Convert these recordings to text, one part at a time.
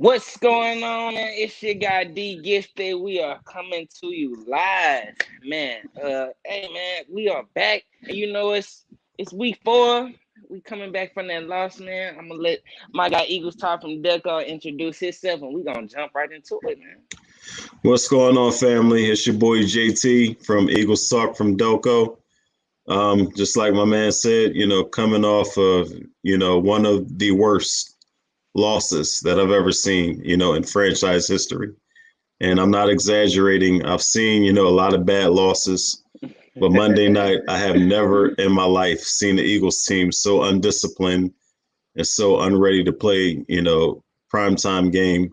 What's going on, man? It's your guy D Gifted. We are coming to you live, man. Hey, man, we are back, and it's week 4. We coming back from that loss, man. I'm gonna let my guy Eagles Talk from Deco introduce himself, and we gonna jump right into it, man. What's going on, family? It's your boy JT from Eagles Talk from Doco. Just like my man said, coming off of, one of the worst losses that I've ever seen, in franchise history. And I'm not exaggerating. I've seen, a lot of bad losses. But Monday night, I have never in my life seen the Eagles team so undisciplined and so unready to play, primetime game.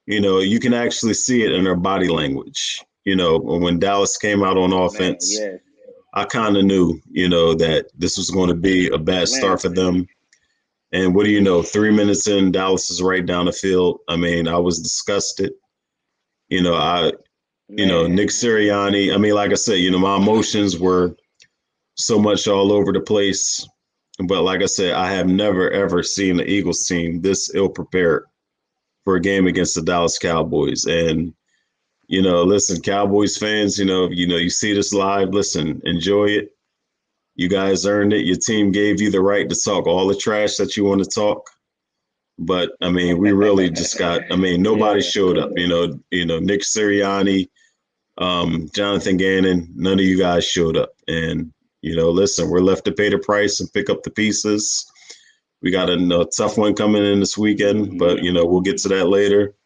You can actually see it in their body language. When Dallas came out on Man, offense, yeah, I kind of knew, that this was going to be a bad man, start for them. And what do you know? 3 minutes in, Dallas is right down the field. I mean, I was disgusted. You know, I, man, Nick Sirianni. I mean, like I said, my emotions were so much all over the place. But like I said, I have never ever seen the Eagles team this ill prepared for a game against the Dallas Cowboys. And listen, Cowboys fans, you see this live. Listen, enjoy it. You guys earned it. Your team gave you the right to talk all the trash that you want to talk. But I mean, we really just got. I mean, nobody yeah. showed up. Nick Sirianni, Jonathan Gannon. None of you guys showed up. And listen, we're left to pay the price and pick up the pieces. We got a tough one coming in this weekend, but we'll get to that later.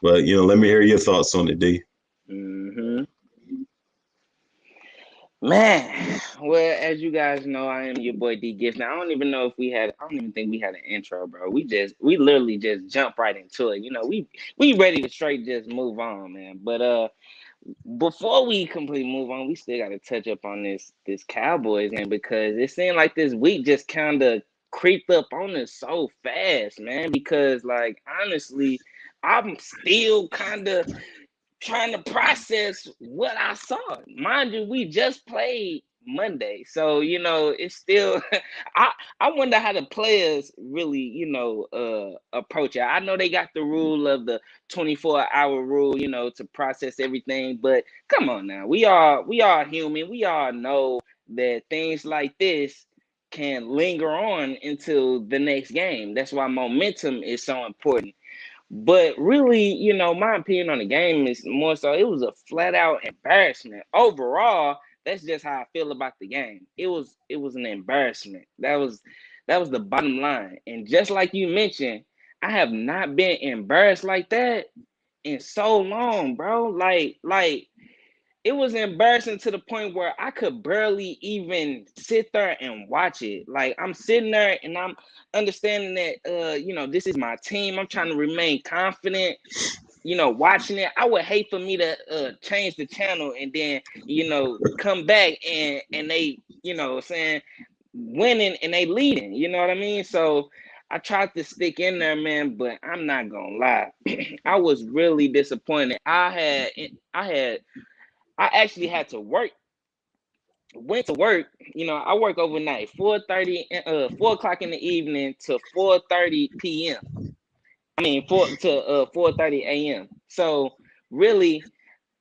But let me hear your thoughts on it, D. hmm Man, well, as you guys know, I am your boy D Gift. Now, I don't even know if we had. I don't even think we had an intro, bro. We literally just jump right into it. We ready to straight just move on, man. But before we completely move on, we still got to touch up on this Cowboys game because it seemed like this week just kind of creeped up on us so fast, man. Because like honestly, I'm still kind of trying to process what I saw. Mind you, we just played Monday, so it's still. I I wonder how the players really approach it. I know they got the rule of the 24-hour rule, to process everything, but come on now, we are human. We all know that things like this can linger on until the next game. That's why momentum is so important. But really, my opinion on the game is more so it was a flat out embarrassment. Overall, that's just how I feel about the game. It was an embarrassment. That was the bottom line. And just like you mentioned, I have not been embarrassed like that in so long, bro. Like it was embarrassing to the point where I could barely even sit there and watch it. Like I'm sitting there and I'm understanding that this is my team. I'm trying to remain confident, watching it. I would hate for me to change the channel and then, come back and they, saying winning and they leading, you know what I mean? So I tried to stick in there, man, but I'm not gonna lie. I was really disappointed. I actually had to work. Went to work. I work overnight, 4:30, 4 o'clock in the evening to 4:30 p.m. I mean, 4:30 a.m. So really,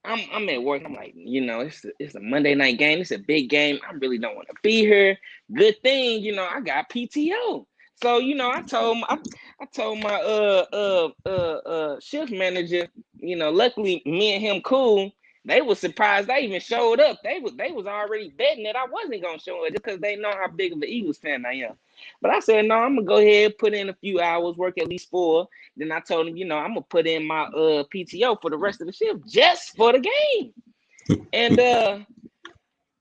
I'm at work. I'm like, it's a Monday night game. It's a big game. I really don't want to be here. Good thing, I got PTO. So I told my shift manager. Luckily me and him cool. They was surprised I even showed up. They was already betting that I wasn't gonna show up just because they know how big of an Eagles fan I am. But I said no, I'm gonna go ahead, put in a few hours, work at least 4. Then I told him, I'm gonna put in my PTO for the rest of the shift just for the game. And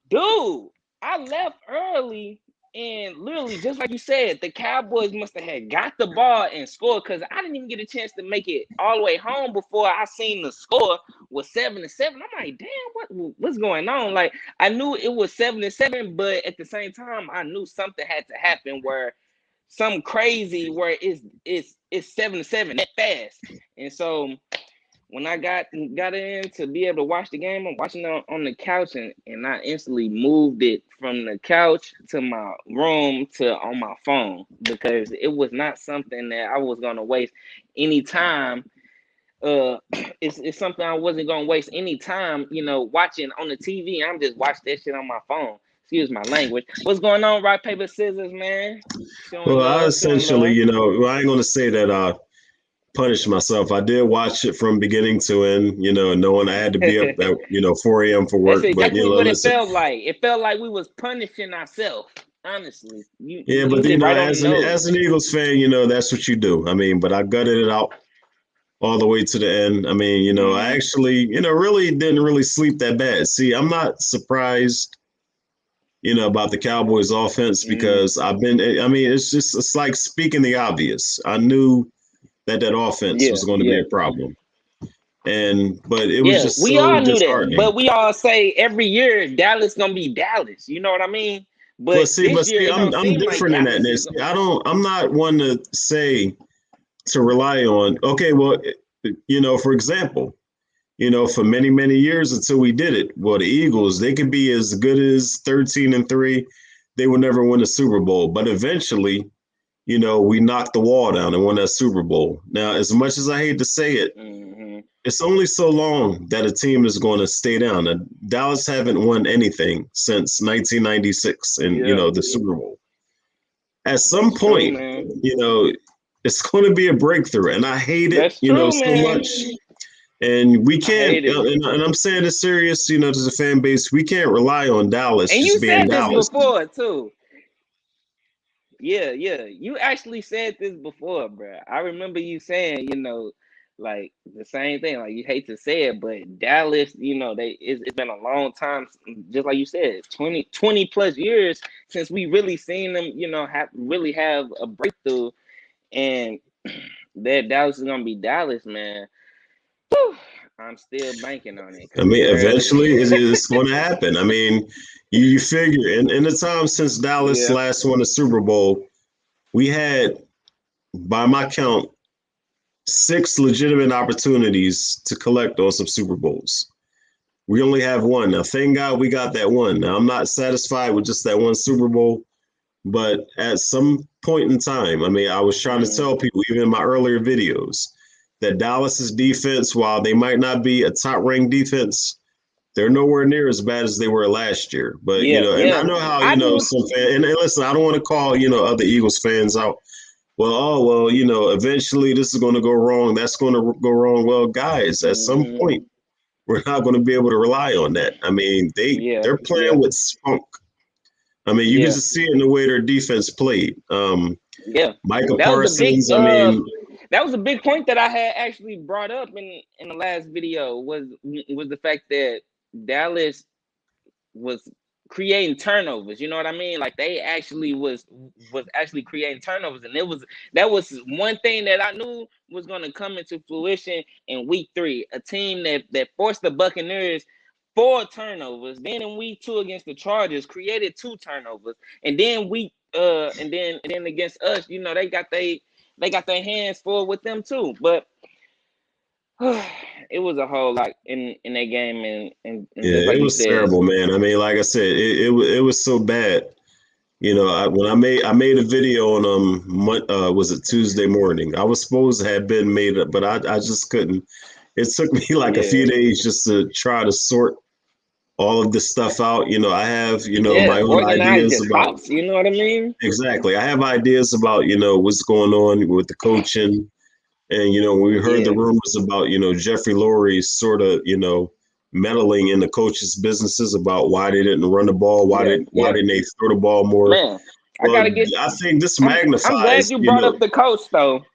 dude, I left early and literally just like you said, the Cowboys must have had got the ball and scored because I didn't even get a chance to make it all the way home before I seen the score was 7-7. I'm like, damn, what's going on? Like I knew it was 7-7, but at the same time, I knew something had to happen where some crazy where it's 7-7 that fast. And so when I got in to be able to watch the game, I'm watching it on the couch, and I instantly moved it from the couch to my room to on my phone, because it was not something that I was gonna waste any time. It's something I wasn't gonna waste any time, watching on the TV. I'm just watch that shit on my phone. Excuse my language. What's going on, rock, paper, scissors, man? Showing Well, I love, showing essentially, love. well, I ain't gonna say that I punished myself. I did watch it from beginning to end, knowing I had to be up at, 4 a.m. for That's work. But exactly what it listen, felt like. It felt like we was punishing ourselves. Honestly, you yeah, you but hit it right on the as nose. an Eagles fan, that's what you do. I mean, but I gutted it out all the way to the end. I mean, I Mm-hmm. actually, really didn't really sleep that bad. See, I'm not surprised, about the Cowboys offense Mm-hmm. because I mean, it's like speaking the obvious. I knew that offense Yeah, was going to be yeah, a problem. But it was yeah. just We so all knew that, disheartening. but we all say every year Dallas gonna be Dallas. You know what I mean? But But see, this year it don't I'm seem like different in that. Dallas is This going. I'm not one to say to rely on. Okay, well, for example, for many years until we did it. Well, the Eagles, they could be as good as 13-3. They would never win a Super Bowl, but eventually, we knocked the wall down and won that Super Bowl. Now, as much as I hate to say it, Mm-hmm. it's only so long that a team is going to stay down. And Dallas haven't won anything since 1996 and, Yeah, the Super Bowl. At some that's true, point, man. it's going to be a breakthrough. And I hate it, That's true, so man. much. And we I can't, hate it. and I'm saying this serious, to the fan base, we can't rely on Dallas And you just being said this Dallas. before too. Yeah, yeah. You actually said this before, bro. I remember you saying, like the same thing. Like you hate to say it, but Dallas, it's been a long time, just like you said, 20 plus years since we really seen them, have a breakthrough, and that Dallas is gonna be Dallas, man. Whew, I'm still banking on it I because mean, it's early. eventually it's going to happen. I mean, you figure in the time since Dallas Yeah. last won a Super Bowl, we had, by my count, 6 legitimate opportunities to collect on some Super Bowls. We only have one. Now, thank God we got that one. Now, I'm not satisfied with just that one Super Bowl, but at some point in time, I mean, I was trying to Mm, tell people, even in my earlier videos, that Dallas's defense, while they might not be a top ranked defense, they're nowhere near as bad as they were last year. But, yeah, and I yeah. know how, I do. some fans, and listen, I don't want to call, other Eagles fans out. Well, oh, well, eventually this is going to go wrong. That's going to go wrong. Well, guys, at some Hmm. point, we're not going to be able to rely on that. I mean, Yeah, they're playing yeah, with spunk. I mean, you can yeah, just see it in the way their defense played. yeah. Micah That was a big Parsons, I mean, that was a big point that I had actually brought up in the last video, was the fact that Dallas was creating turnovers. You know what I mean? Like they actually was actually creating turnovers, and that was one thing that I knew was going to come into fruition in week 3. A team that forced the Buccaneers 4 turnovers. Then in week 2 against the Chargers, created 2 turnovers, and then and then against us, they got their hands full with them too. But it was a whole lot in that game, and just yeah, like it you was said. terrible, man. I mean, like I said, it was so bad. When I made a video on was it Tuesday morning? I was supposed to have been made up, but I just couldn't. It took me like a Yeah, few days just to try to sort all of this stuff out. I have, yeah, my own organize ideas your about thoughts. You know what I mean? exactly. I have ideas about, what's going on with the coaching. And, we heard the Yeah, rumors about, Jeffrey Lurie sort of, meddling in the coaches' businesses about why they didn't run the ball, yeah, why yeah. didn't they throw the ball more. Man, I Well, gotta get. I think this I'm glad magnifies, you brought up the coach though.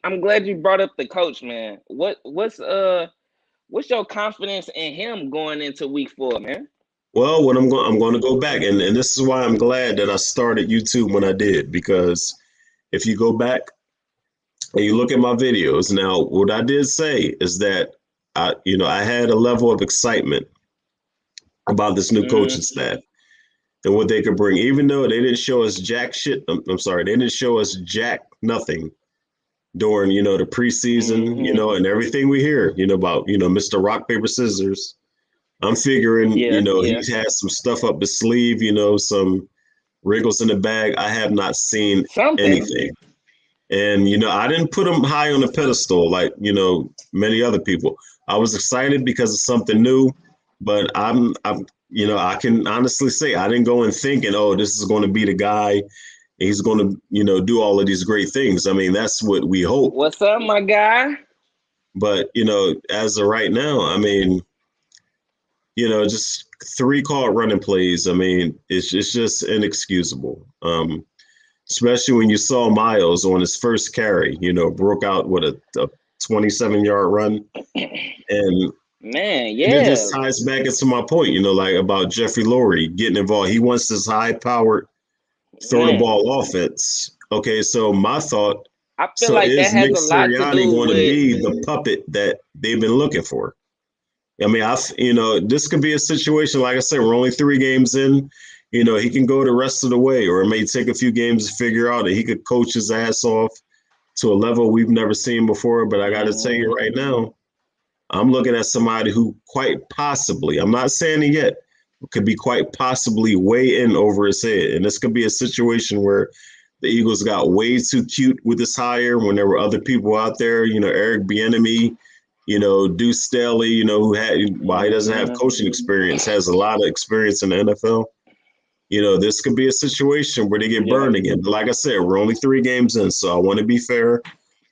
I'm glad you brought up the coach, man. What's your confidence in him going into week 4, man? well, what I'm going to go back, and this is why I'm glad that I started YouTube when I did, because if you go back and you look at my videos now, what I did say is that I had a level of excitement about this new coaching Mm, staff and what they could bring, even though they didn't show us jack shit. I'm sorry, they didn't show us jack nothing during, the preseason, and everything we hear, about, Mr. Rock, Paper, Scissors. I'm figuring, Yeah, yeah. he's had some stuff up his sleeve, some wriggles in the bag. I have not seen Something. anything. And, I didn't put him high on a pedestal like, many other people. I was excited because it's something new, but I can honestly say I didn't go in thinking, oh, this is going to be the guy. He's going to, do all of these great things. I mean, that's what we hope. What's up, my guy? But, as of right now, I mean, just three caught running plays. I mean, it's just inexcusable. Especially when you saw Miles on his first carry, broke out with a 27-yard run. And Man, it yeah. just ties back into my point, like about Jeffrey Lurie getting involved. He wants this high-powered throw the Man, ball offense. Okay, so my thought, I feel so like that is has Nick a lot to Sirianni do going to with. be the puppet that they've been looking for? I mean, this could be a situation, like I said, we're only 3 games in. He can go the rest of the way, or it may take a few games to figure out that he could coach his ass off to a level we've never seen before. But I got to tell you right now, I'm looking at somebody who quite possibly, I'm not saying it yet, could be quite possibly way in over his head. And this could be a situation where the Eagles got way too cute with this hire when there were other people out there, Eric Bieniemy, Deuce Staley, who had, while he doesn't have coaching experience, has a lot of experience in the NFL. This could be a situation where they get Yeah, burned again. But like I said, we're only 3 games in, so I want to be fair.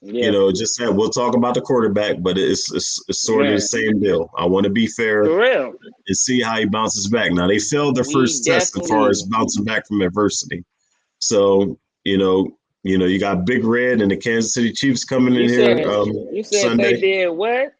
yeah. Just that we'll talk about the quarterback, but it's sort of the Man, same deal. I want to be fair for real. and see how he bounces back. Now they failed their We first test as far as definitely. bouncing back from adversity. So you got Big Red and the Kansas City Chiefs coming in You here said you said they Sunday. did what?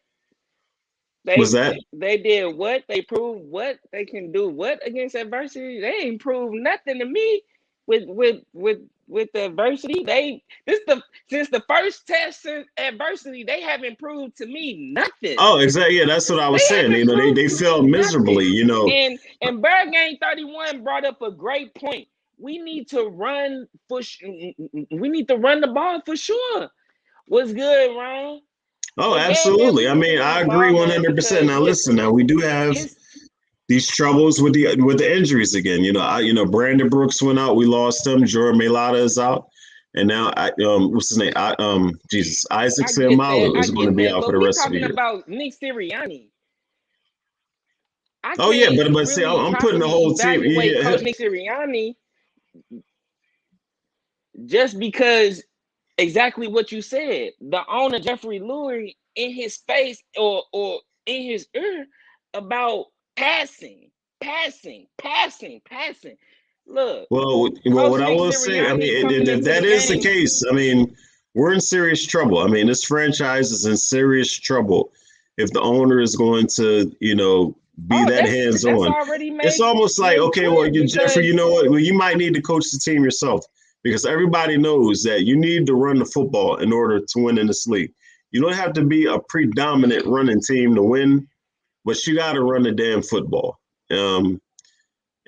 Was They that? they did what? They proved what? They can do what against adversity? They ain't proved nothing to me with the adversity. They this the since the first test since adversity, they haven't proved to me nothing. Oh, exactly. Yeah, that's what I They was saying. haven't They proved to failed me miserably. nothing. And Bird Game 31 brought up a great point. We need to run we need to run the ball for sure. What's good, Ron? Oh, But yeah, man, absolutely. we I need to mean, run I the agree ball, man, 100%. because Now, listen. listen, Now we do have it's these troubles with the injuries again. Brandon Brooks went out. We lost him. Jordan Mailata is out, and now what's his name? Jesus, Isaac Seumalo I is going to get be that, out for but the we rest of the talking year. about Nick Sirianni. I Oh yeah, can't but see, really I'm putting the properly whole team. evaluate Yeah, Coach Nick Sirianni just because exactly what you said. The owner Jeffrey Lurie in his face or in his ear about passing. Look, well, Coach what I Nick will say, I Sirianni mean, coming if into the that is the game. case, I mean, we're in serious trouble. I mean, this franchise is in serious trouble if the owner is going to, be Oh, that hands that's on. already It's almost like, made okay, well, clear Jeffrey, because you know what? Well, you might need to coach the team yourself because everybody knows that you need to run the football in order to win in this league. You don't have to be a predominant running team to win, but you got to run the damn football. Um,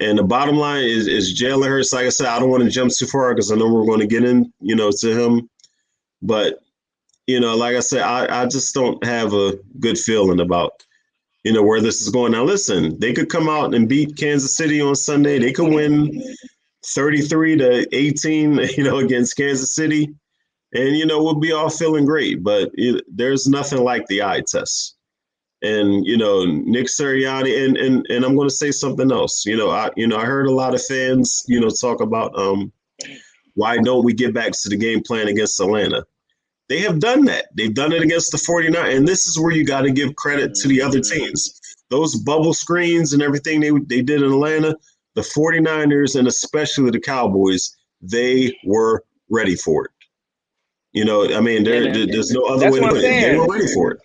and the bottom line is Jalen Hurts. Like I said, I don't want to jump too far because I know we're going to get in, to him. But like I said, I just don't have a good feeling about where this is going. Now, listen, they could come out and beat Kansas City on Sunday. They could win 33-18, against Kansas City, and we'll be all feeling great. But there's nothing like the eye test. And Nick Sirianni, and I'm going to say something else. I heard a lot of fans talk about why don't we get back to the game plan against Atlanta. They have done that. They've done it against the 49ers, and this is where you got to give credit to the other teams. Those bubble screens and everything they did in Atlanta, the 49ers and especially the Cowboys, they were ready for it. I mean, yeah, man. there's no other That's way to what I'm put it. They were saying. ready for it.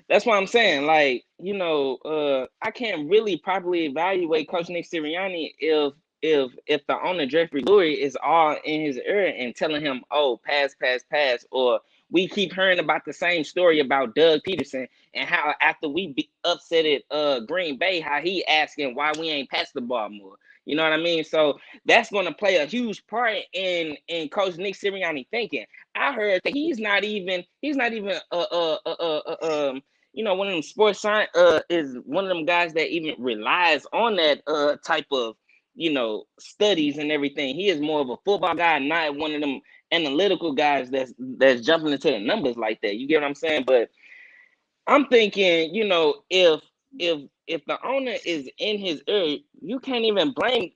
That's what I'm saying. Like, I can't really properly evaluate Coach Nick Sirianni if the owner Jeffrey Lurie is all in his ear and telling him, "Oh, pass," or we keep hearing about the same story about Doug Peterson and how after we upset at Green Bay, how he asking why we ain't pass the ball more. You know what I mean? So that's going to play a huge part in Coach Nick Sirianni thinking. I heard that he's not even one of them sports science is one of them guys that even relies on that type of studies and everything. He is more of a football guy, not one of them analytical guys that's jumping into the numbers like that. You get what I'm saying? But I'm thinking, if the owner is in his ear, you can't even blame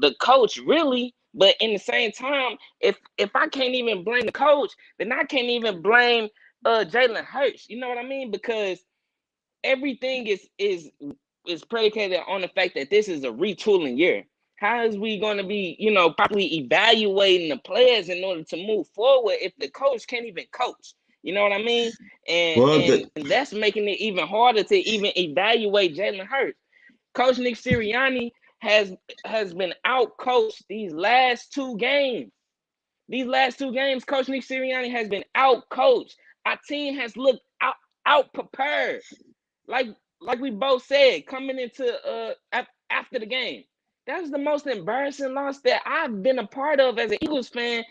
the coach really. But in the same time, if I can't even blame the coach, then I can't even blame Jalen Hurts. You know what I mean? Because everything is predicated on the fact that this is a retooling year. How is we going to be, properly evaluating the players in order to move forward if the coach can't even coach? You know what I mean? And Well, and that's making it even harder to even evaluate Jalen Hurts. Coach Nick Sirianni has been out coached these last two games. These last two games, Coach Nick Sirianni has been out coached. Our team has looked out prepared. Like like we both said, coming into after the game. That was the most embarrassing loss that I've been a part of as an Eagles fan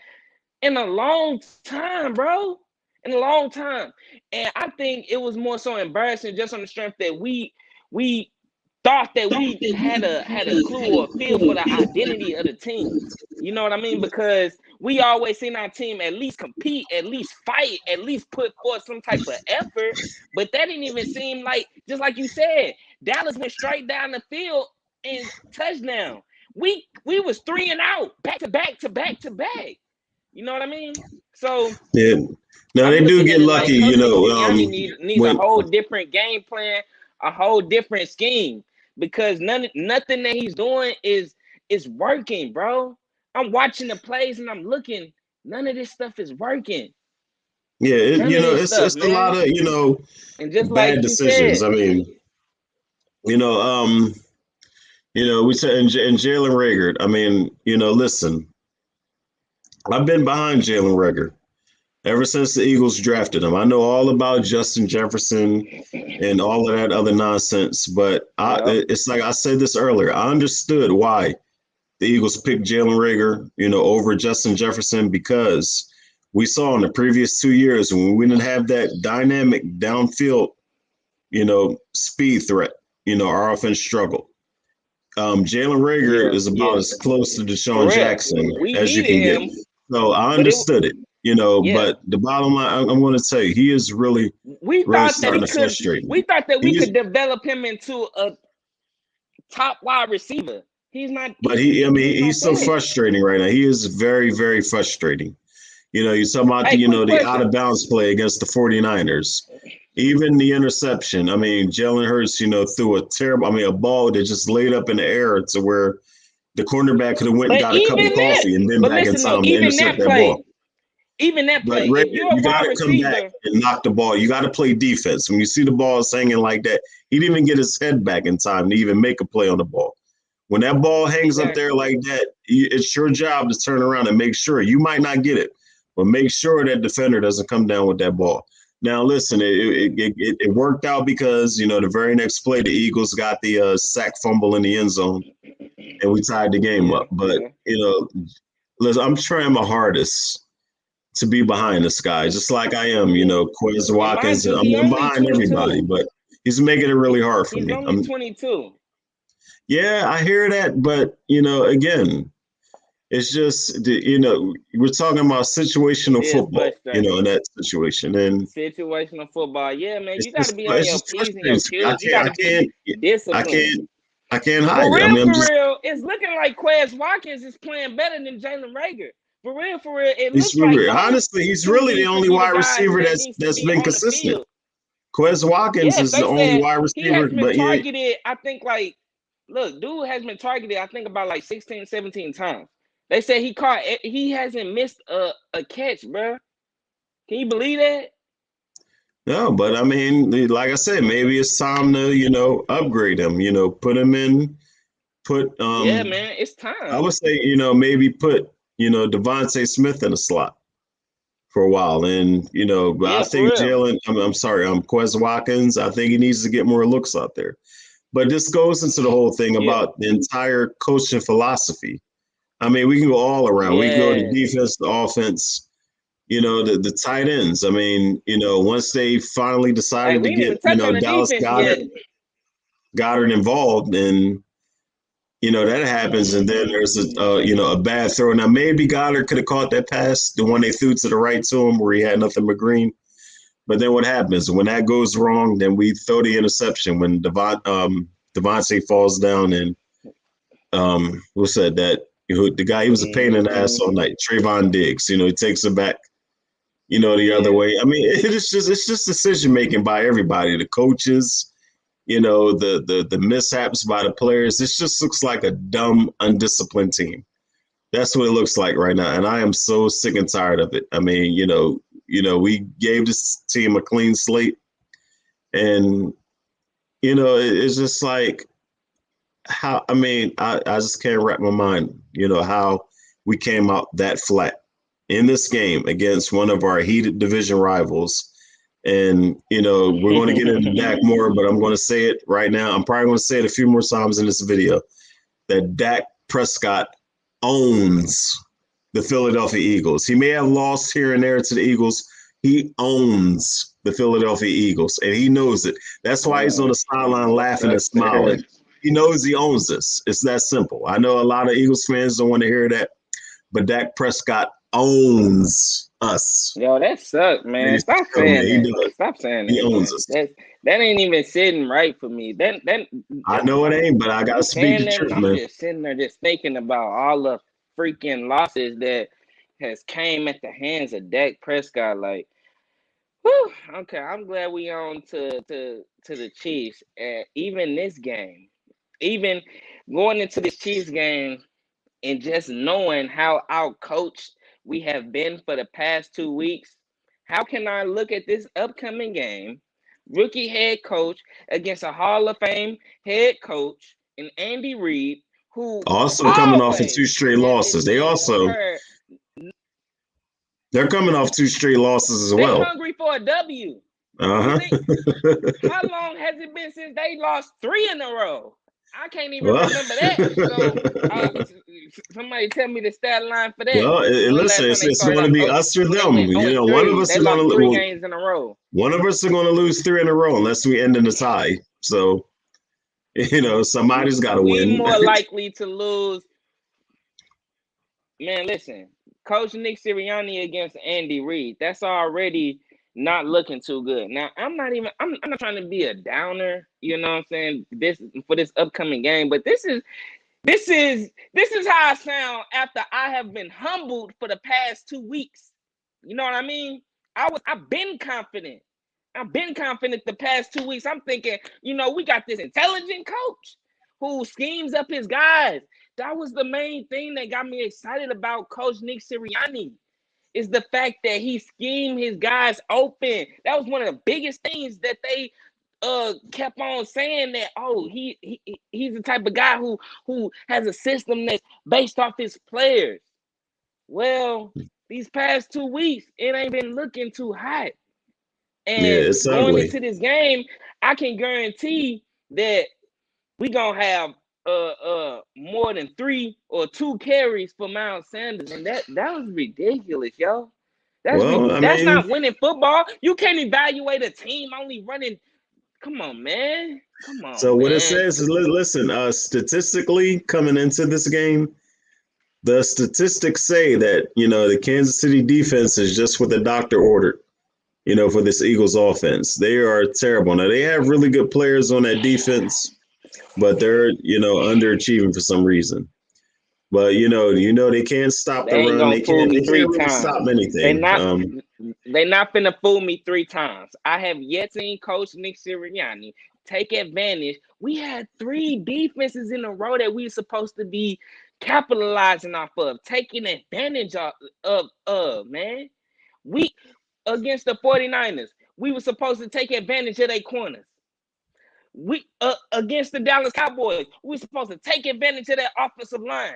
in a long time, bro. In a long time. And I think it was more so embarrassing just on the strength that we thought that we had a clue or a feel for the identity of the team. You know what I mean? Because we always seen our team at least compete, at least fight, at least put forth some type of effort. But that didn't even seem like, just like you said, Dallas went straight down the field and touchdown. We was 3-and-out, back to back to back to back. You know what I mean? So yeah. Now I'm they do looking get at it like lucky, Coach Nick Sirianni needs a when whole different game plan, a whole different scheme, because nothing that he's doing is working, bro. I'm watching the plays and I'm looking. None of this stuff is working. yeah, None of this it's stuff, it's a lot man. of And just bad like you decisions. said, I mean, you know, um, we said and Jalen Rager. I mean, listen, I've been behind Jalen Rager ever since the Eagles drafted him. I know all about Justin Jefferson and all of that other nonsense, but yep, it's like I said this earlier. I understood why the Eagles picked Jalen Rager, over Justin Jefferson because we saw in the previous 2 years when we didn't have that dynamic downfield, speed threat, our offense struggled. Jalen Rager yeah, is about yeah, as close to for Deshaun real. Jackson We as you needed can get. him, So I but understood it, yeah, but the bottom line, I'm going to say he is really, we really thought that we starting to could, frustrate me. we thought that we He's, could develop him into a top wide receiver. He's not. but I mean, He's not he's so that. frustrating right now. He is very, very frustrating. You talk about Hey, quick the out question. of bounds play against the 49ers. Even the interception. I mean, Jalen Hurts, threw a ball that just laid up in the air to where the cornerback could have went and But got a cup of even that, coffee and been but back in listen though, time to intercept that ball. even that But play, Ray, if you're a you got wide to come back receiver, and knock the ball. You got to play defense. When you see the ball hanging like that, he didn't even get his head back in time to even make a play on the ball. When that ball hangs up there exactly. like that, it's your job to turn around and make sure. You might not get it, but make sure that defender doesn't come down with that ball. Now, listen, it worked out because, the very next play, the Eagles got the sack fumble in the end zone and we tied the game Yeah, up. But, yeah. listen, I'm trying my hardest to be behind this guy, just like I am, Yeah. Quez And mind Watkins. you, I'm, he I'm only behind everybody, 22. but he's making it really hard for He's me. only 22. Yeah, I hear that, but again, it's just we're talking about It situational is football, frustrating. in that situation, and Situational football. Yeah, man, it's you got to just be on it's your just P's and frustrating your to me. I Q's. You can't got I to be can't I disciplined. can't I can't hide it. I mean, I'm just For real, it's looking like Quez Watkins is playing better than Jalen Rager. For real, it he's looks like really those honestly he's two really the needs to only be the wide guys receiver that that's needs to that's be been on the consistent. field. Quez Watkins Yes, is the they only said wide he has receiver, been but yeah, targeted, I think, like, look, dude has been targeted, I think, about like 16, 17 times. They said he hasn't missed a catch, bro. Can you believe that? no, but I mean, like I said, maybe it's time to, upgrade him, put him in, put, Yeah, man, it's I time. would say, maybe put, Devontae Smith in a slot for a while. And, I Yeah, for think real. Jalen, I'm sorry, Quez Watkins, I think he needs to get more looks out there. But this goes into the whole thing Yeah. about the entire coaching philosophy. I mean, we can go all around. We can go to Yes. defense, the offense, the tight ends. I mean, once they finally Hey, decided to we didn't get, even touch on the Dallas defense yet. Goddard involved, and that happens, and then there's a bad throw. Now maybe Goddard could have caught that pass, the one they threw to the right to him where he had nothing but green. But then what happens when that goes wrong? Then we throw the interception when Devontae falls down, and who said that? The guy, he was a pain in the ass all night. Trayvon Diggs, he takes it back, the other way. I mean, it's just decision making by everybody, the coaches, the mishaps by the players. This just looks like a dumb, undisciplined team. That's what it looks like right now, and I am so sick and tired of it. I mean, we gave this team a clean slate, and it's just like how. I mean, I just can't wrap my mind. How we came out that flat in this game against one of our heated division rivals. And, we're going to get into Dak more, but I'm going to say it right now. I'm probably going to say it a few more times in this video that Dak Prescott owns the Philadelphia Eagles. He may have lost here and there to the Eagles. He owns the Philadelphia Eagles, and he knows it. That's why he's on the sideline laughing and smiling. He knows he owns this. It's that simple. I know a lot of Eagles fans don't want to hear that, but Dak Prescott owns us. Yo, that sucks, man. Stop saying that. Stop saying that. He owns us. That ain't even sitting right for me. That I know it ain't, but I gotta speak the truth, man. I'm just sitting there just thinking about all the freaking losses that has came at the hands of Dak Prescott. Like, whew, okay, I'm glad we on to the Chiefs. And even this game, even going into this Chiefs game, and just knowing how outcoached we have been for the past 2 weeks, how can I look at this upcoming game, rookie head coach against a Hall of Fame head coach and Andy Reid, who also coming off of 2 straight losses. They're coming off 2 straight losses as well. They're hungry for a W. Uh-huh. How long has it been since they lost 3 in a row? I can't even remember that. So somebody tell me the stat line for that. Well, listen, it's going to be us or them. One of us is going to lose 3 games in a row. One of us are going to lose 3 in a row unless we end in a tie. So, somebody's got to win. We more likely to lose. Man, listen, Coach Nick Sirianni against Andy Reid. That's already not looking too good. Now, I'm not trying to be a downer, you know what I'm saying, for this upcoming game, but this is how I sound after I have been humbled for the past 2 weeks. You know what I mean? I've been confident. I've been confident the past 2 weeks. I'm thinking, we got this intelligent coach who schemes up his guys. That was the main thing that got me excited about Coach Nick Sirianni. Is the fact that he schemed his guys open. That was one of the biggest things that they kept on saying, that he's the type of guy who has a system that's based off his players. Well, these past 2 weeks, it ain't been looking too hot. And going into this game, I can guarantee that we gonna have more than 3 or 2 carries for Miles Sanders, and that was ridiculous, yo. That's not winning football. You can't evaluate a team only running. Come on, man. Come on. So what it says is, listen, statistically coming into this game, the statistics say that the Kansas City defense is just what the doctor ordered. For this Eagles offense, they are terrible. Now they have really good players on that defense, but they're underachieving for some reason. But they can't stop the run. They can't really stop anything. They're not finna fool me 3 times. I have yet seen Coach Nick Sirianni take advantage. We had 3 defenses in a row that we were supposed to be capitalizing off of, taking advantage of, man. We against the 49ers, we were supposed to take advantage of their corners. We against the Dallas Cowboys, we were supposed to take advantage of that offensive line.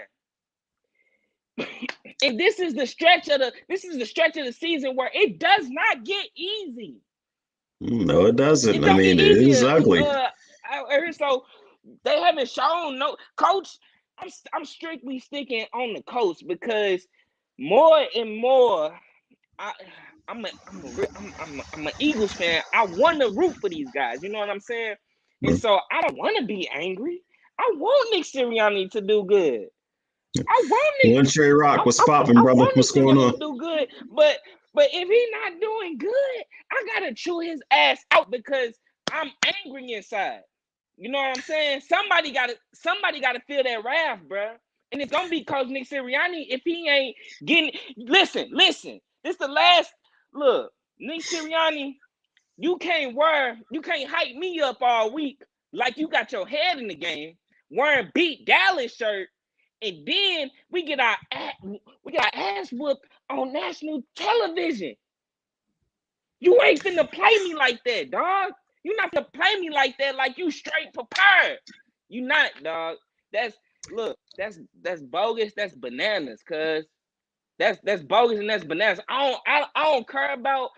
And this is the stretch of the season where it does not get easy. No, it doesn't. It is ugly. So They haven't shown no coach. I'm strictly sticking on the coach because more and more, I I'm an Eagles fan. I want to root for these guys. You know what I'm saying? And so I don't want to be angry. I want Nick Sirianni to do good. I want Nick. One Trey Rock, what's popping, I brother? want What's Nick going Sirianni on? to do good, but if he's not doing good, I gotta chew his ass out because I'm angry inside. You know what I'm saying? Somebody gotta feel that wrath, bro. And it's gonna be Coach Nick Sirianni if he ain't getting. Listen. This the last look. Nick Sirianni, you can't hype me up all week like you got your head in the game, wearing beat Dallas shirt, and then we get our ass whooped on national television. You ain't finna play me like that, dog. You not gonna play me like that, like you straight prepared. You not, dog. That's bogus. That's bananas, cuz. That's bogus and that's bananas. I don't care about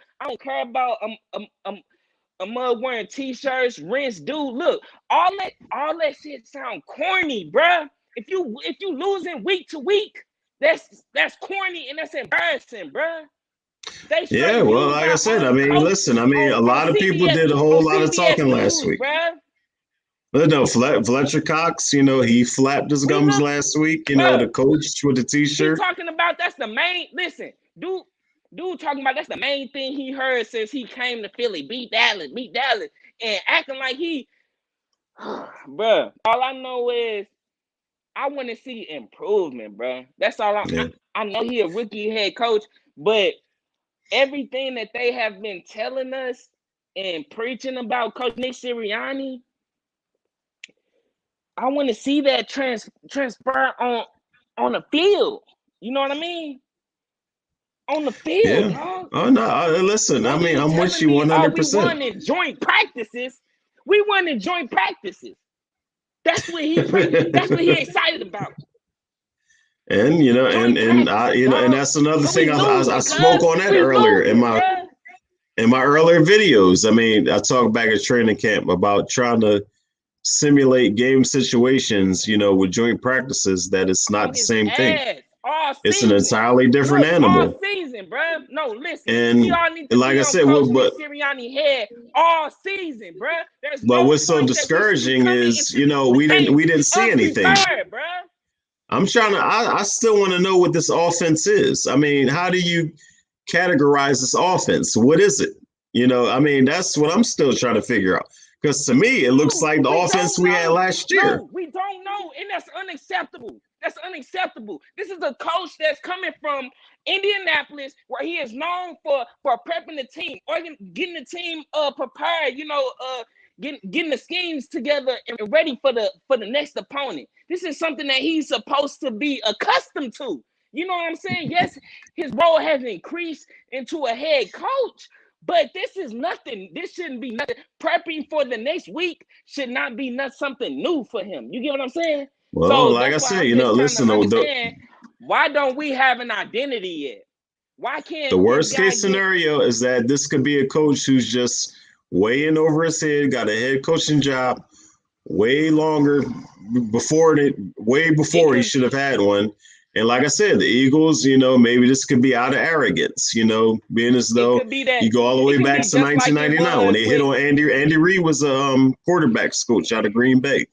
a mug wearing t-shirts, rinse, dude. Look, all that shit sound corny, bruh. If you losing week to week, that's corny and that's embarrassing, bruh. They Yeah, straight well, use like I our said, I own mean, coach listen, I mean, a on lot of people CBS did a whole lot of talking last News, week. bruh. But no, Fletcher Cox, he flapped his We gums know, last week. bruh. The coach with the He T-shirt. talking about that's the main. Listen, dude talking about that's the main thing he heard since he came to Philly. Beat Dallas, and acting like he, bruh. All I know is I want to see improvement, bruh. That's all. Yeah. I know he a rookie head coach, but everything that they have been telling us and preaching about Coach Nick Sirianni, I want to see that transfer on the field. You know what I mean? On the field, Yeah. dog. Oh no, listen, I Don't mean, be I'm with telling you me, oh, we 100%. won in joint practices. We won in joint practices. That's what he excited about. And Joint and I practices, and dog. that's another And we thing I losing, spoke cuz. on that We earlier losing, bruh. in my earlier videos. I mean, I talked back at training camp about trying to simulate game situations, with joint practices. That it's not On the his same thing. ass all It's an season. entirely different Look, all animal. season, bruh. No, listen. We And all need to like be I on said, Coach Nick Sirianni head all season, bruh. There's but no what's so point that we should be discouraging coming is, into this we didn't game we didn't see anything. unprepared, bruh. I'm trying to. I still want to know what this offense is. I mean, how do you categorize this offense? What is it? I mean, that's what I'm still trying to figure out. Because to me, it looks No, like the we offense don't we had know. last year. No, we don't know, and that's unacceptable. That's unacceptable. This is a coach that's coming from Indianapolis, where he is known for prepping the team, or getting the team prepared. Getting the schemes together and ready for the next opponent. This is something that he's supposed to be accustomed to. You know what I'm saying? Yes, his role has increased into a head coach, but this is nothing. This shouldn't be nothing. Prepping for the next week should not be something new for him. You get what I'm saying? Well, So like I that's why said, I'm just trying to listen, understand, why don't we have an identity yet? Why the can't this worst guy case get? scenario is that this could be a coach who's just way in over his head, got a head coaching job way longer way before he should have had one. And like I said, the Eagles, maybe this could be out of arrogance, being as It though could be that. you go all the It way could back be to just like it 1999 when was they hit with. on Andy Reid was a quarterbacks coach out of Green Bay.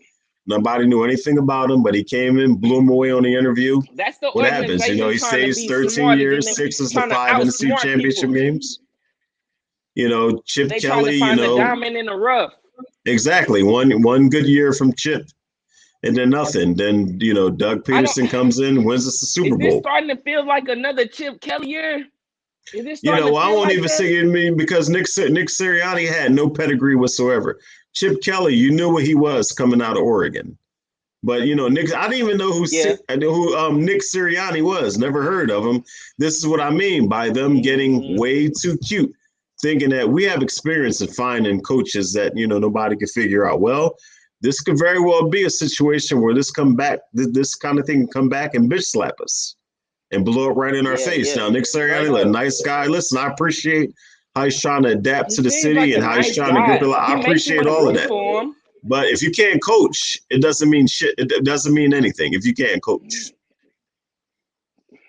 Nobody knew anything about him, but he came in, blew him away on the interview. That's the What happens? organization He trying to stays be 13 smarter than years, them, 6 to trying to 5 NFC outsmart championship people. games. Chip They trying to Kelly, find the diamond in the rough. exactly. One good year from Chip, and then nothing. Then Doug I don't. Peterson comes in, wins us the Super Is this Bowl. starting to feel like another Chip Kelly year? Is this starting to I feel won't like even that? say it because Nick Sirianni had no pedigree whatsoever. Chip Kelly, you knew what he was coming out of Oregon, but Nick, I didn't even know who Nick Sirianni was. Never heard of him. This is what I mean by them getting way too cute, thinking that we have experience in finding coaches that nobody can figure out. Well, this could very well be a situation where this kind of thing can come back and bitch slap us and blow it right in our face. Now, Nick Sirianni, a nice guy. Listen, I appreciate how he's trying to adapt He to the seems city like a and how he's nice trying to grip guy. it. I He makes you appreciate want to all of root that. for him. But if you can't coach, it doesn't mean shit. It doesn't mean anything if you can't coach.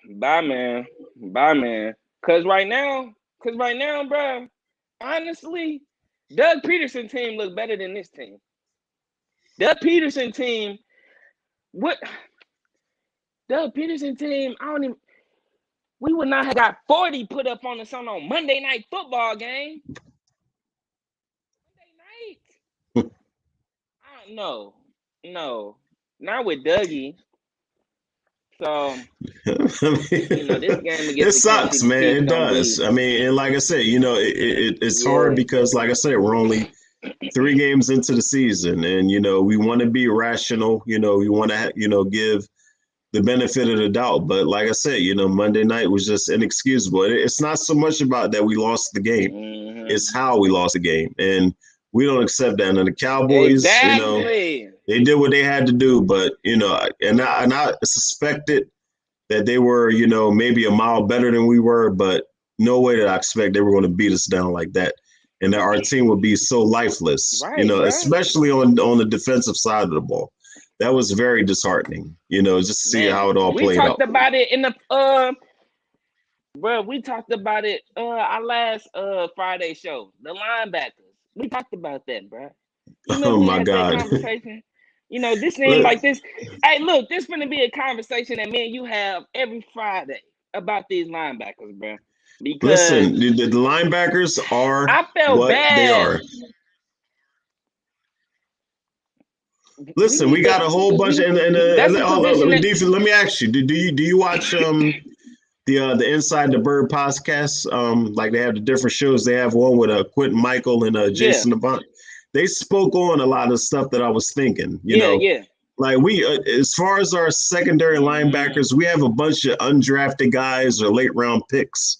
Bye, man. Bye, man. Cause right now, bro. Honestly, Doug Peterson team look better than this team. Doug Peterson team, what? Doug Peterson team, I don't even. We would not have got 40 put up on us on Monday Night Football game. Monday night. I don't know. No, not with Dougie. So, this game It against the Kansas sucks, City man. Chiefs It gonna does. be. I mean, and like I said, it's hard because, like I said, we're only 3 games into the season, and we want to be rational. We want to, give the benefit of the doubt. But like I said, Monday night was just inexcusable. It's not so much about that we lost the game; it's how we lost the game, and we don't accept that. And the Cowboys, Exactly. they did what they had to do, but and I suspected that they were, maybe a mile better than we were, but no way did I expect they were going to beat us down like that, and that our team would be so lifeless, Right, bro. especially on the defensive side of the ball. That was very disheartening, just to see how it all played out. We talked about it in the bro. We talked about it our last Friday show. The linebackers. We talked about that, bro. Oh we my had God. that conversation. This ain't like this. Hey, look, this gonna be a conversation that me and you have every Friday about these linebackers, bro. Because listen, the linebackers are I felt what bad. they are. Listen, we got a whole bunch, and let me ask you: Do you watch the Inside the Bird podcast? Like they have the different shows. They have one with Quentin Michael and Jason Avant. They spoke on a lot of stuff that I was thinking. Like we, as far as our secondary linebackers, we have a bunch of undrafted guys or late round picks.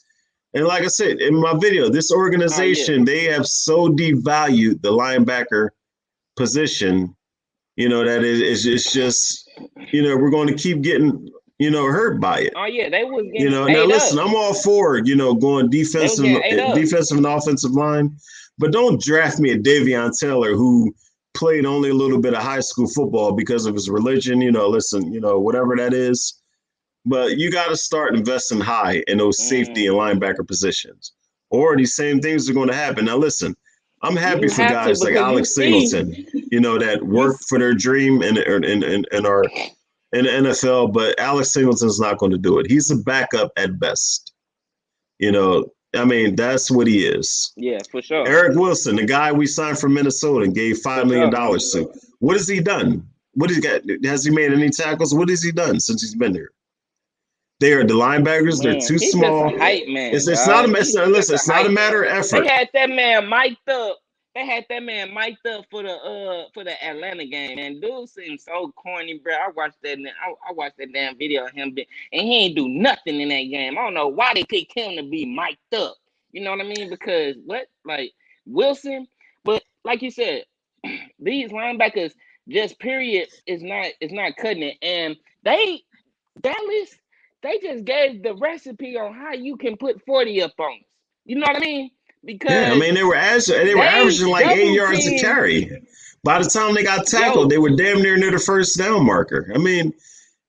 And like I said in my video, this organization, they have so devalued the linebacker position, that it's just, we're going to keep getting, hurt by it. Oh yeah, they was getting now listen, I'm all for, going defensive and offensive line, but don't draft me a Davion Taylor who played only a little bit of high school football because of his religion, listen, whatever that is. But you got to start investing high in those safety and linebacker positions, or these same things are going to happen. Now, listen, I'm happy for guys like Alex Singleton, that worked for their dream in the NFL, but Alex Singleton's not going to do it. He's a backup at best. I mean, that's what he is. Yeah, for sure. Eric Wilson, the guy we signed from Minnesota and gave $5 million to. What has he done? What has he got? Has he made any tackles? What has he done since he's been here? They are the linebackers. They're too small. Just a hype man. It's not a matter of effort. They had that man mic'd up. For the Atlanta game, and dude seems so corny, bro. I watched that damn video of him, and he ain't do nothing in that game. I don't know why they picked him to be mic'd up. You know what I mean? Because like Wilson, but like you said, these linebackers just period is not cutting it, and Dallas. They just gave the recipe on how you can put 40 up on us. You know what I mean? Because I mean they were averaging like 8 yards a carry. By the time they got tackled, they were damn near the first down marker. I mean,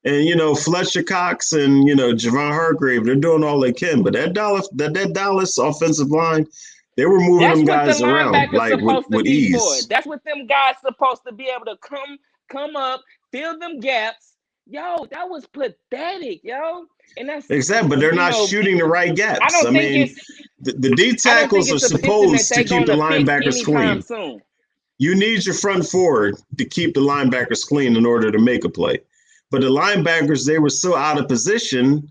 and Fletcher Cox and Javon Hargrave, they're doing all they can. But that Dallas offensive line, they were moving them guys around like with ease. That's what them guys supposed to be able to come up, fill them gaps. Yo, that was pathetic, yo. And that's exactly, but they're not shooting the right gaps. I mean, the D tackles are supposed to keep the linebackers clean. Soon. You need your front forward to keep the linebackers clean in order to make a play. But the linebackers, they were so out of position,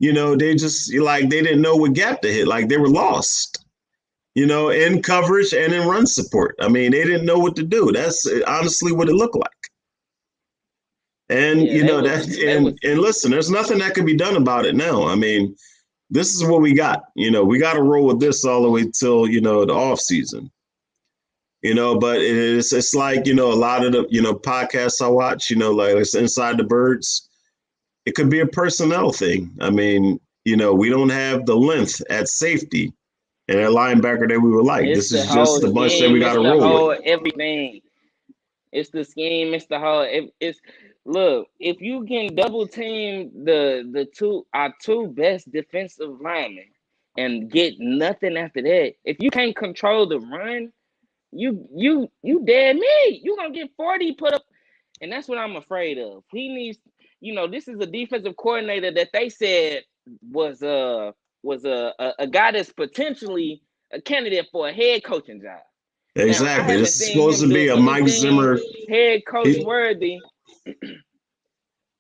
they just they didn't know what gap to hit. Like they were lost, in coverage and in run support. I mean, they didn't know what to do. That's honestly what it looked like. And and listen, there's nothing that can be done about it now. I mean, this is what we got. We got to roll with this all the way till the off season. But it's like a lot of the podcasts I watch. Like it's Inside the Birds. It could be a personnel thing. I mean, we don't have the length at safety and a linebacker that we would like. This is just the bunch that we got to roll with. Everything. It's the scheme. It's the whole. It's look. If you can double team the two our two best defensive linemen and get nothing after that, if you can't control the run, you dead meat. You gonna get 40 put up, and that's what I'm afraid of. He needs. This is a defensive coordinator that they said was a guy that's potentially a candidate for a head coaching job. Now, I Exactly. haven't This is seen supposed him to do be a Mike anything Zimmer. head coach He, worthy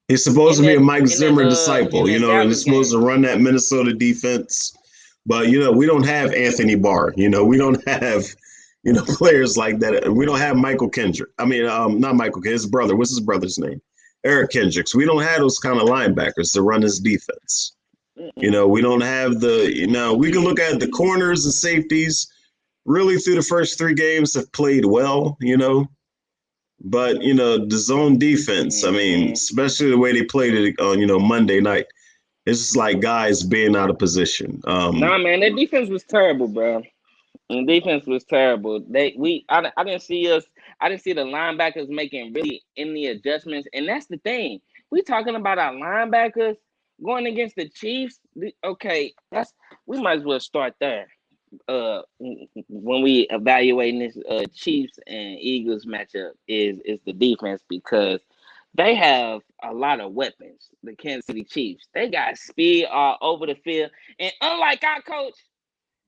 he's supposed in to be that a Mike in that Zimmer in disciple, that and Dallas he's supposed game. to run that Minnesota defense. But we don't have Anthony Barr. We don't have players like that. We don't have Michael Kendrick. I mean, not Michael. His brother. What's his brother's name? Eric Kendricks. We don't have those kind of linebackers to run his defense. We don't have the. We can look at the corners and safeties. Really, through the first 3 games, have played well. But the zone defense. I mean, especially the way they played it on Monday night. It's just like guys being out of position. Nah, man, that defense was terrible, bro. And defense was terrible. I didn't see us. I didn't see the linebackers making really any adjustments. And that's the thing. We talking about our linebackers going against the Chiefs. Okay, we might as well start there. When we evaluating this Chiefs and Eagles matchup is the defense, because they have a lot of weapons. The Kansas City Chiefs, they got speed all over the field, and unlike our coach,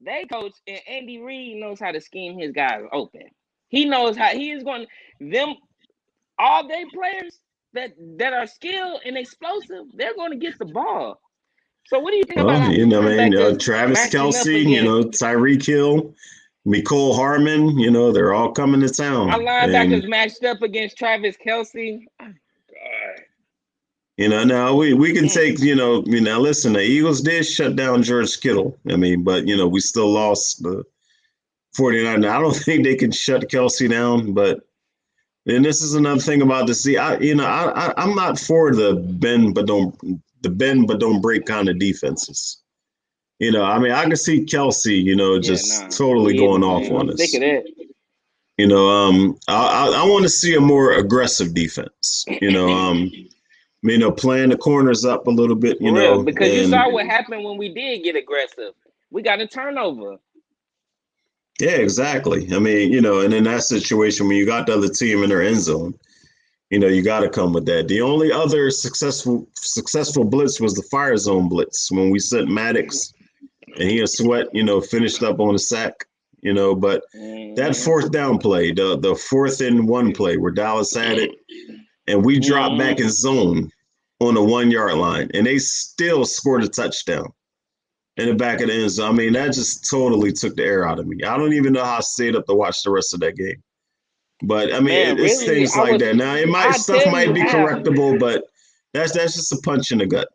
they coach and Andy Reid knows how to scheme his guys open. He knows how he is going them all day players that are skilled and explosive. They're going to get the ball. So what do you think about Well, our linebackers Travis matching up Kelce, against Tyreek Hill, Mecole Hardman, they're all coming to our town. And, linebackers matched up against Travis Kelce? Oh, now we can take, listen, the Eagles did shut down George Kittle. I mean, but, we still lost the 49. I don't think they can shut Kelce down, but then this is another thing about the see. I'm not for the bend but don't break kind of defenses. I mean, I can see Kelce, yeah, just nah, totally me either, going off man. on I'm sick us. of that. I want to see a more aggressive defense. Playing the corners up a little bit. For real, because you And saw what happened when we did get aggressive. We got a turnover. yeah, exactly. I mean, and in that situation, when you got the other team in their end zone, you got to come with that. The only other successful blitz was the fire zone blitz when we sent Maddox and he and Sweat, finished up on a sack. But that fourth down play, the 4th-and-1 play where Dallas had it, and we dropped back in zone on the 1-yard line, and they still scored a touchdown in the back of the end zone. I mean, that just totally took the air out of me. I don't even know how I stayed up to watch the rest of that game. But I mean, Man, it's really, things like that. Now, I stuff tell you might be how. correctable, but that's just a punch in the gut.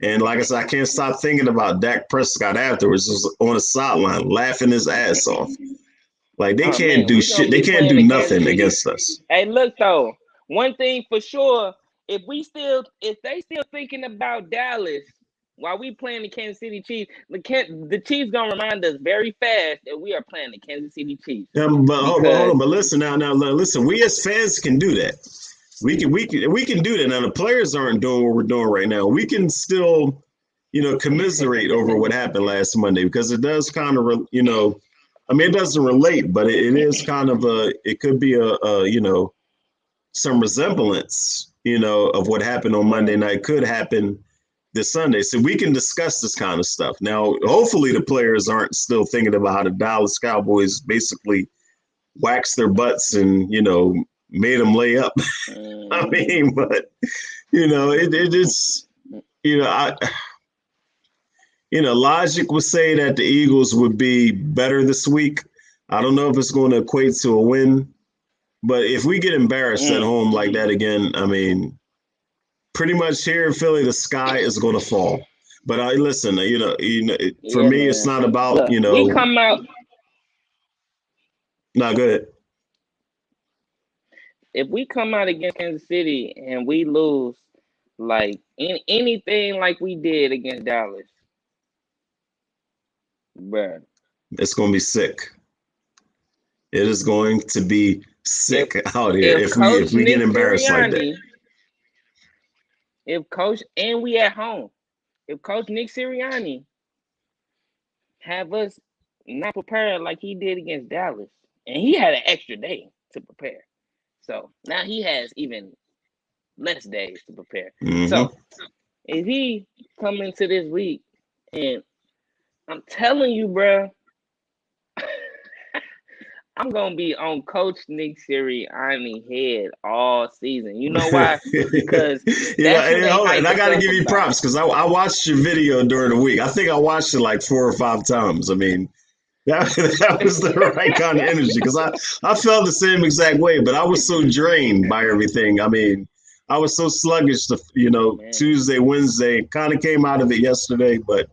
And like I said, I can't stop thinking about Dak Prescott afterwards, just on the sideline, laughing his ass off. Like they Oh can't man, do we gonna shit. They be can't playing do the Kansas nothing City. against us. Hey, look though, one thing for sure, if they still thinking about Dallas while we playing the Kansas City Chiefs, the Chiefs gonna remind us very fast that we are playing the Kansas City Chiefs. But hold Because on. But listen now, listen. We as fans can do that. We can do that. Now the players aren't doing what we're doing right now. We can still, commiserate over what happened last Monday because it does kind of, I mean, it doesn't relate, but it is kind of it could be some resemblance, of what happened on Monday night could happen this Sunday. So we can discuss this kind of stuff. Now, hopefully the players aren't still thinking about how the Dallas Cowboys basically waxed their butts and, made them lay up. I mean, but, it's, I, logic would say that the Eagles would be better this week. I don't know if it's going to equate to a win, but if we get embarrassed at home like that again, I mean, pretty much here in Philly, the sky is going to fall. But I listen, for yeah, me, it's man. not about, Look, we come out not good. if we come out against Kansas City and we lose like anything like we did against Dallas, bruh. It's going to be sick. It is going to be If sick out here if if Coach we get Nick embarrassed like that. Sirianni, if Coach and we at home, if Coach Nick Sirianni have us not prepared like he did against Dallas, and he had an extra day to prepare, so now he has even less days to prepare. Hmm. So if he come into this week, and I'm telling you, bro, I'm gonna be on Coach Nick Sirianni head all season. You know why? Because that's who they And hype I us got to up give you about. props because I watched your video during the week. I think I watched it like 4 or 5 times. I mean, that, that was the right kind of energy because I felt the same exact way, but I was so drained by everything. I mean, I was so sluggish, Man, Tuesday, Wednesday, kind of came out of it yesterday, but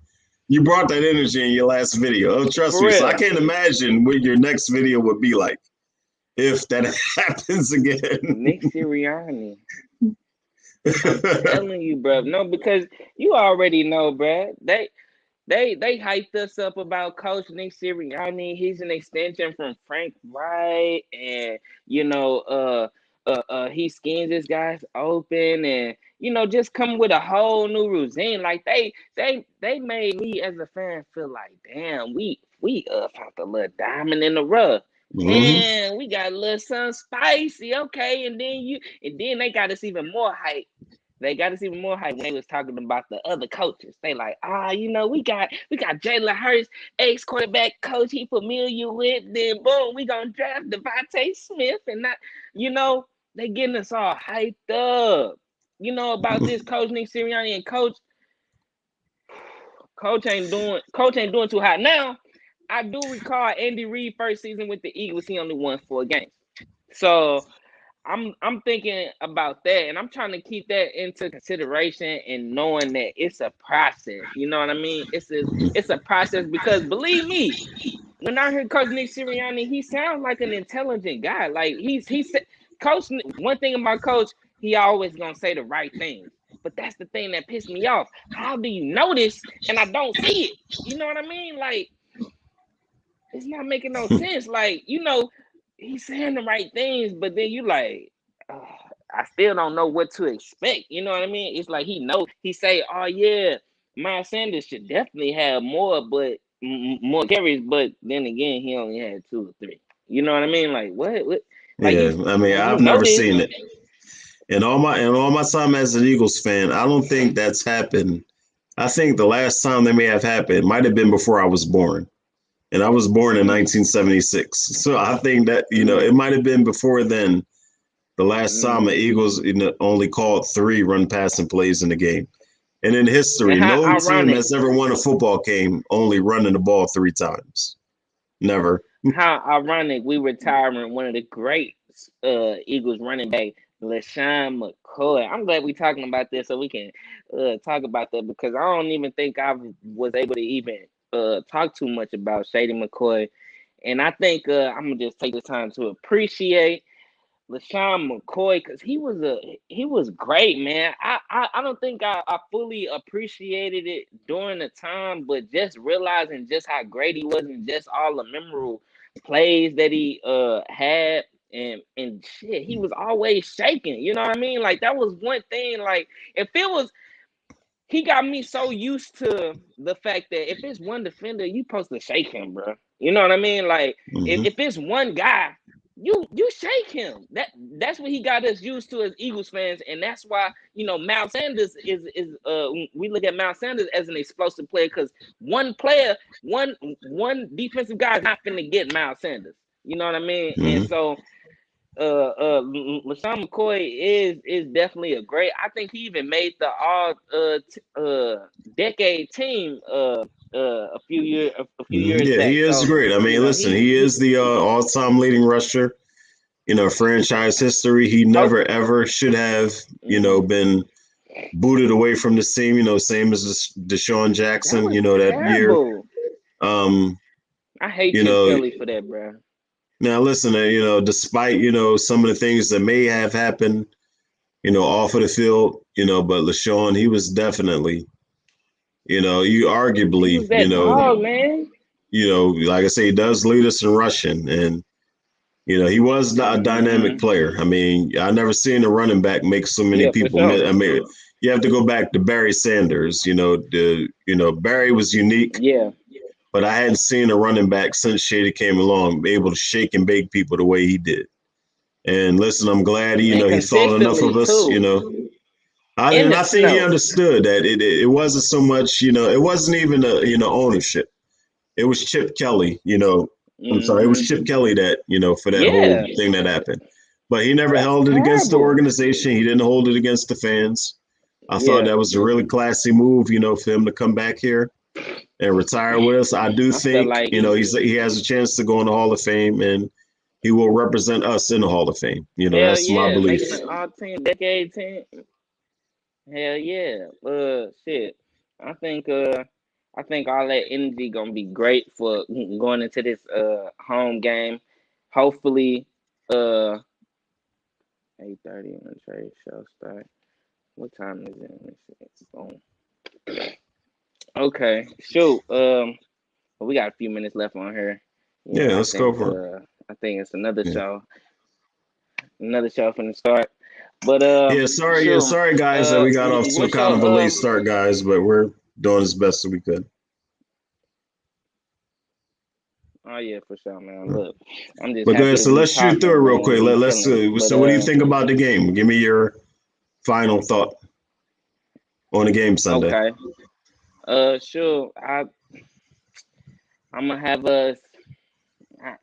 you brought that energy in your last video. Oh, trust for me. So I real, can't imagine what your next video would be like if that happens again. Nick Sirianni. I'm telling you, bro. No, because you already know, bro. They hyped us up about Coach Nick Sirianni. He's an extension from Frank Wright, and he skins his guys open, and just come with a whole new routine. Like they made me as a fan feel like, damn, we found a little diamond in the rough. Hmm. Damn, we got a little something spicy, okay, and then they got us even more hype. They got us even more hype when they was talking about the other coaches. They like, we got Jalen Hurts, ex quarterback coach he familiar with. Then boom, we gonna draft Devontae Smith, and not, you know, they getting us all hyped up. About this coach Nick Sirianni, and coach ain't doing too hot. Now, I do recall Andy Reid first season with the Eagles, he only won 4 games. So I'm thinking about that, and I'm trying to keep that into consideration and knowing that it's a process. You know what I mean? It's a process because believe me, when I hear Coach Nick Sirianni, he sounds like an intelligent guy. Like he's Coach. One thing about Coach, he always gonna say the right things. But that's the thing that pissed me off. How do you know this and I don't see it? You know what I mean? Like it's not making no sense. Like, he's saying the right things, but then you like, uh, I still don't know what to expect. You know what I mean? It's like he say, oh yeah, Miles Sanders should definitely have more, but more carries. But then again, he only had 2 or 3. You know what I mean? Like what? Like Yeah, I mean, like you I've know never this. seen it. In all my time as an Eagles fan, I don't think that's happened. I think the last time that may have happened might have been before I was born. And I was born in Mm, 1976. So I think that, mm, it might have been before then. The last time the mm. Eagles only called 3 run passing plays in the game. And in And history, how no team ironic, has ever won a football game only running the ball 3 times. Never. we retiring one of the great Eagles running back, LaShawn McCoy. I'm glad we're talking about this so we can talk about that because I don't even think I was able to even talk too much about Shady McCoy. And I think I'm gonna just take the time to appreciate LaShawn McCoy because he was great, man. I don't think I fully appreciated it during the time, but just realizing just how great he was and just all the memorable plays that he had and shit, he was always shaking. You know what I mean? Like that was one thing. Like if it was he got me so used to the fact that if it's one defender, you supposed to shake him, bro. You know what I mean? Like if, Hmm. if it's one guy, you shake him. That's what he got us used to as Eagles fans, and that's why Miles Sanders is we look at Miles Sanders as an explosive player because one player, one defensive guy is not finna get Miles Sanders. You know what I mean? And Hmm. so LaShawn McCoy is definitely a great. I think he even made the all decade team a few years Yeah, he back. is So great. I mean, listen, he he is the all-time leading rusher, franchise history. He oh never ever should have, mm, been booted away from this team. Same as Deshaun that Jackson. was That year. terrible. Um, I hate you Chip know, Kelly for that, bro. Now listen, despite some of the things that may have happened, off of the field, but LaShawn, he was definitely, you He arguably, was that dog, man. like I say, he does lead us in rushing, and You know, he was not a dynamic Mm-hmm. player. I mean, I never seen a running back make so many Yeah, for people sure. miss. I mean, you have to go back to Barry Sanders. Barry was unique, Yeah, but I hadn't seen a running back since Shady came along able to shake and bake people the way he did. And listen, I'm glad and he thought enough of consistently us. too. In And the I think he snow. understood that it wasn't so much. It wasn't even ownership. It was Chip Kelly. I'm sorry, it was Mm-hmm. Chip Kelly that for that whole Yeah, thing that happened. But he never that's held it against the terrible. organization. He didn't hold it against the fans. I thought Yeah, that was a really classy move, for him to come back here and retire with us. I do I feel think, like he has a chance to go in the Hall of Fame and he will represent us in the Hall of Fame. hell That's my yeah, belief. making an all team decade team. Hell yeah. Shit. I think I think all that energy gonna be great for going into this home game. Hopefully, 8:30 when the trade show start. What time is it? Let me see. Boom. Okay. Shoot. We got a few minutes left on here. You know, Yeah, let's go for it. I think it's Yeah. another show from the start. But sure. Sorry guys that we got off to a What's kind your of a late start, guys, but we're doing as best as we could. Oh yeah, for sure, man. Look, I'm just But go ahead. happy to So be let's shoot through talking, it real man, quick. and be Let's. chilling. But So what do you think about the game? Give me your final thought on the game Sunday. okay. Sure. I'm gonna have us. I-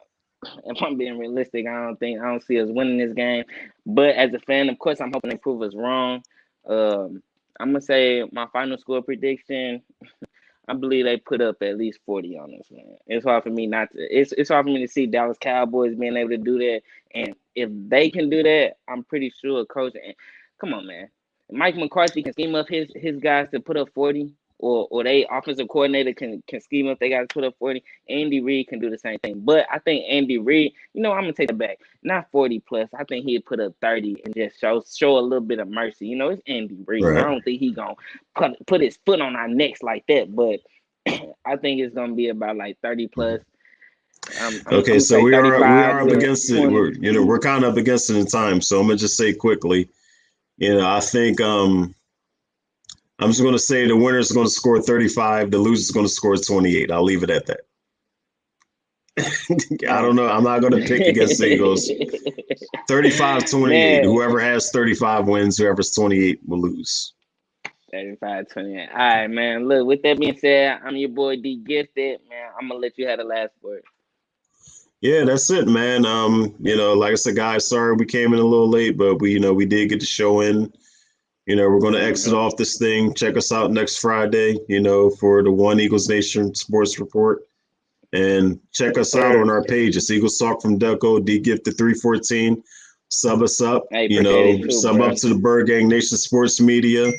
If I'm being realistic, I don't see us winning this game. But as a fan, of course, I'm hoping they prove us wrong. Um, I'm gonna say my final score prediction. I believe they put up at least 40 on us, man. It's hard for me not to. It's hard for me to see Dallas Cowboys being able to do that. And if they can do that, I'm pretty sure Coach. Come on, man. Mike McCarthy can scheme up his guys to put up 40, or they offensive coordinator can scheme up they guys to put up 40. Andy Reid can do the same thing. But I think Andy Reid, I'm gonna take it back. Not 40 plus. I think he'd put up 30 and just show a little bit of mercy. It's Andy Reid. I Right. don't think he gonna put his foot on our necks like that. But I think it's gonna be about like 30 plus. I'm Okay, gonna so say we 35 are up to against it. 20. We're kind of up against it in time. So I'm gonna just say quickly. I think I'm just gonna say the winner's gonna score 35. The loser's gonna score 28. I'll leave it at that. I Uh, don't know. I'm not gonna pick against the Eagles. 35-28. Man, Whoever has 35 wins. Whoever's 28 will lose. 35 28. All right, man. Look, with that being said, I'm your boy D Gifted, man. I'm gonna let you have the last word. Yeah, that's it, man. Like I said, guys, sorry we came in a little late, but we did get the show in. We're going to exit Mm-hmm. off this thing. Check us out next Friday, for the One Eagles Nation Sports Report. And check Yes, us out on sir. our page. It's Eagles Talk from Delco, D Gifted 314. Sub us up, I appreciate it too, sub up bro. to the Bird Gang Nation Sports Media.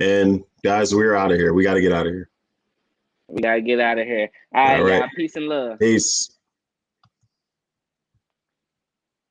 And guys, we're out of here. We got to get out of here. We gotta get out of here. All All right, right. y'all. Peace and love. Peace.